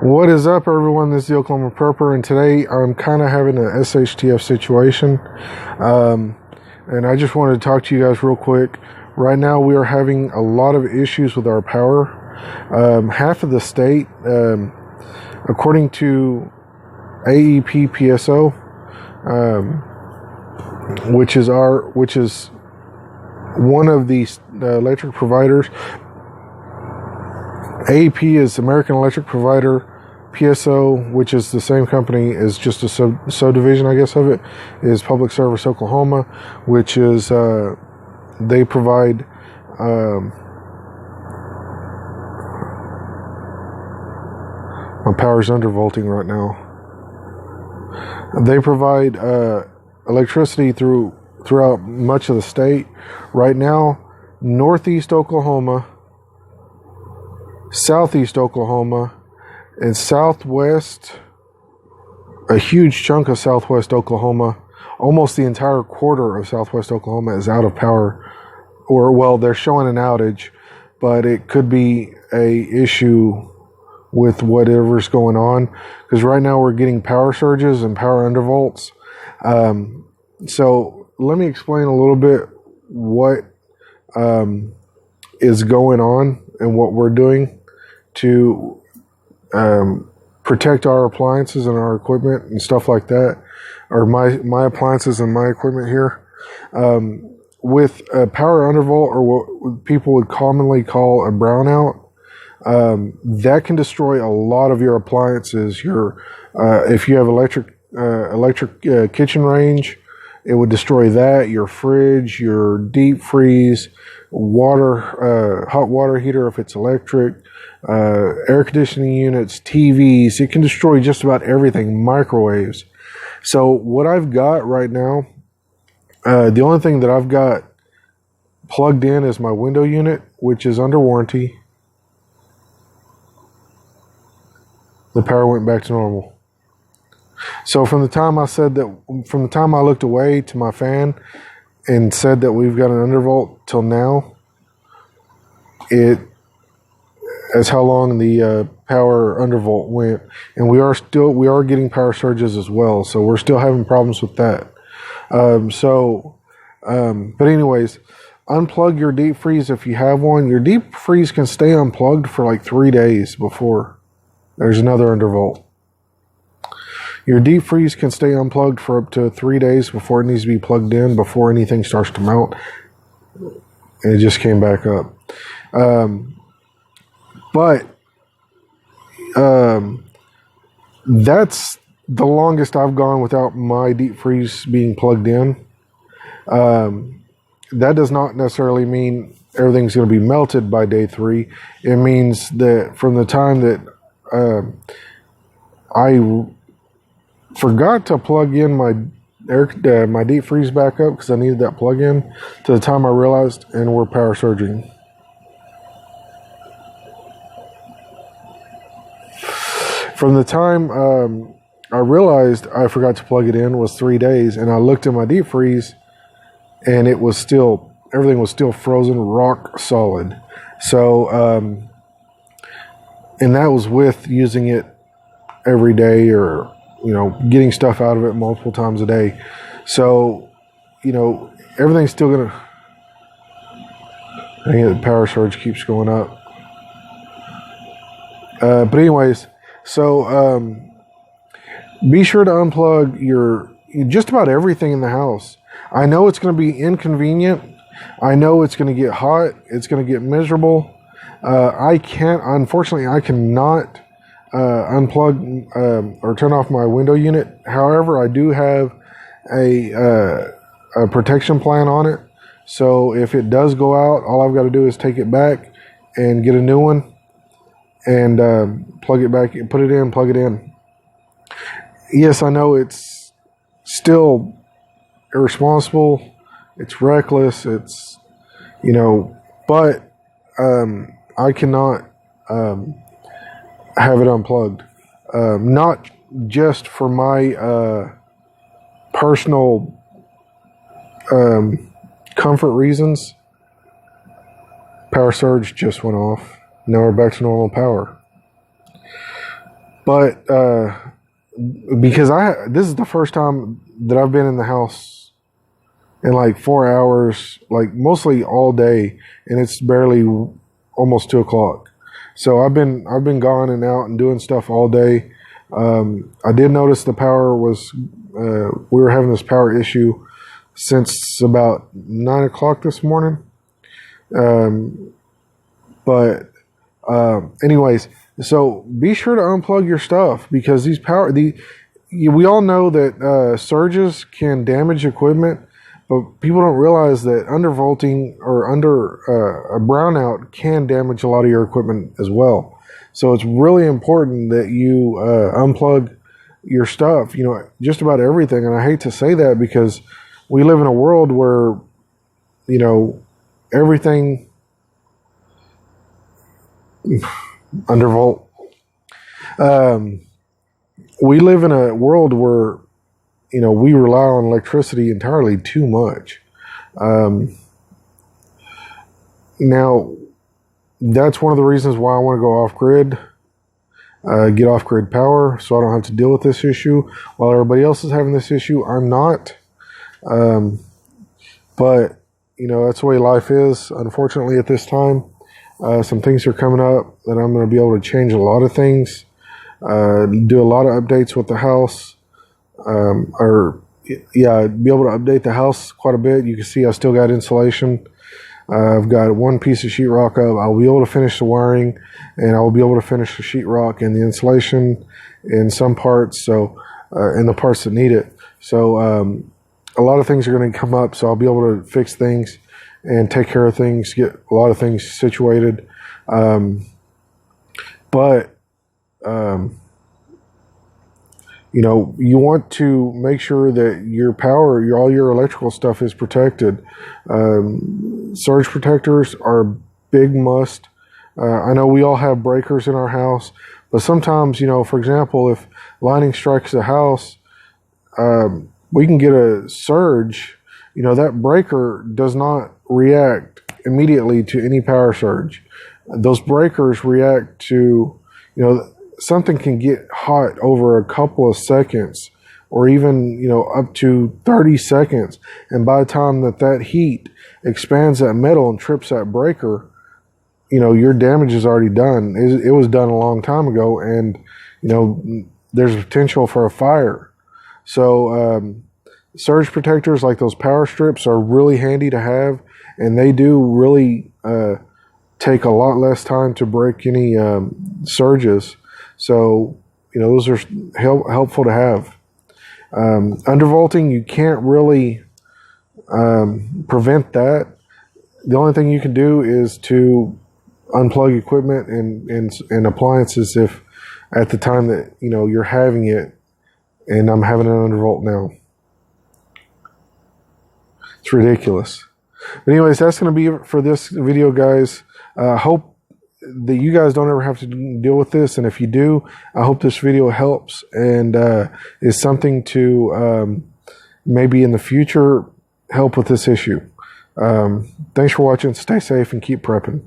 What is up, everyone? This is the Oklahoma Prepper, and today I'm kind of having an SHTF situation. And I just wanted to talk to you guys real quick. Right now, we are having a lot of issues with our power. Half of the state, according to AEP PSO, which is one of the electric providers. AEP is American Electric Provider. PSO, which is the same company, is just a subdivision, I guess, of it, is Public Service Oklahoma, which is, they provide, my power's undervolting right now. They provide electricity throughout much of the state. Right now, Northeast Oklahoma, Southeast Oklahoma, and Southwest, a huge chunk of Southwest Oklahoma, almost the entire quarter of Southwest Oklahoma is out of power. Or, well, they're showing an outage, but it could be a issue with whatever's going on, because right now we're getting power surges and power undervolts. So let me explain a little bit what is going on and what we're doing to protect our appliances and our equipment and stuff like that, or my appliances and my equipment here. With a power undervolt, or what people would commonly call a brownout, that can destroy a lot of your appliances. If you have electric kitchen range, it would destroy that. Your fridge, your deep freeze, hot water heater if it's electric, air conditioning units, TVs. It can destroy just about everything. Microwaves. So what I've got right now, the only thing that I've got plugged in is my window unit, which is under warranty. The power went back to normal. So from the time I looked away to my fan and said that we've got an undervolt till now, that's how long the power undervolt went. And we are getting power surges as well, so we're still having problems with that. But anyways, unplug your deep freeze if you have one. Your deep freeze can stay unplugged for like 3 days before there's another undervolt. Your deep freeze can stay unplugged for up to 3 days before it needs to be plugged in, before anything starts to melt. And it just came back up. That's the longest I've gone without my deep freeze being plugged in. That does not necessarily mean everything's going to be melted by day 3. It means that from the time that I forgot to plug in my deep freeze back up because I needed that plug in, to the time I realized, and we're power surging. From the time I realized I forgot to plug it in was 3 days, and I looked at my deep freeze, and everything was still frozen rock solid. So, and that was with using it every day, or getting stuff out of it multiple times a day. So, everything's still gonna. I think the power surge keeps going up. But anyways, so be sure to unplug just about everything in the house. I know it's going to be inconvenient. I know it's going to get hot. It's going to get miserable. Unfortunately, I cannot unplug or turn off my window unit. However, I do have a protection plan on it. So if it does go out, all I've got to do is take it back and get a new one and plug it back, put it in, plug it in. Yes, I know it's still irresponsible. It's reckless. It's, but I cannot have it unplugged. Not just for my personal comfort reasons. Power surge just went off. Now we're back to normal power. But because this is the first time that I've been in the house in like 4 hours, like mostly all day, and it's barely almost 2 o'clock. So I've been gone and out and doing stuff all day. I did notice the power was we were having this power issue since about 9 o'clock this morning. But anyways, so be sure to unplug your stuff because we all know that surges can damage equipment, but people don't realize that undervolting or under a brownout can damage a lot of your equipment as well. So it's really important that you unplug your stuff, just about everything. And I hate to say that because we live in a world where, everything undervolt. We live in a world where, we rely on electricity entirely too much. Now, that's one of the reasons why I want to go off grid, get off grid power, so I don't have to deal with this issue. While everybody else is having this issue, I'm not. But, that's the way life is, unfortunately, at this time. Some things are coming up that I'm going to be able to change a lot of things, do a lot of updates with the house, be able to update the house quite a bit. You can see I still got insulation. I've got one piece of sheetrock up. I'll be able to finish the wiring, and I will be able to finish the sheetrock and the insulation in some parts, so in the parts that need it. So a lot of things are going to come up, so I'll be able to fix things and take care of things, get a lot of things situated. You want to make sure that your power, all your electrical stuff is protected. Surge protectors are a big must. I know we all have breakers in our house, but sometimes, for example, if lightning strikes a house, we can get a surge. That breaker does not react immediately to any power surge. Those breakers react to, something can get hot over a couple of seconds or even, up to 30 seconds. And by the time that heat expands that metal and trips that breaker, your damage is already done. It was done a long time ago, and, there's potential for a fire. So, surge protectors like those power strips are really handy to have, and they do really take a lot less time to break any surges. So, those are helpful to have. Undervolting, you can't really prevent that. The only thing you can do is to unplug equipment and appliances if at the time that, you're having it, and I'm having an undervolt now. It's ridiculous. But anyways, that's going to be it for this video, guys. I hope that you guys don't ever have to deal with this, and if you do, I hope this video helps and is something to maybe in the future help with this issue. Thanks for watching. Stay safe and keep prepping.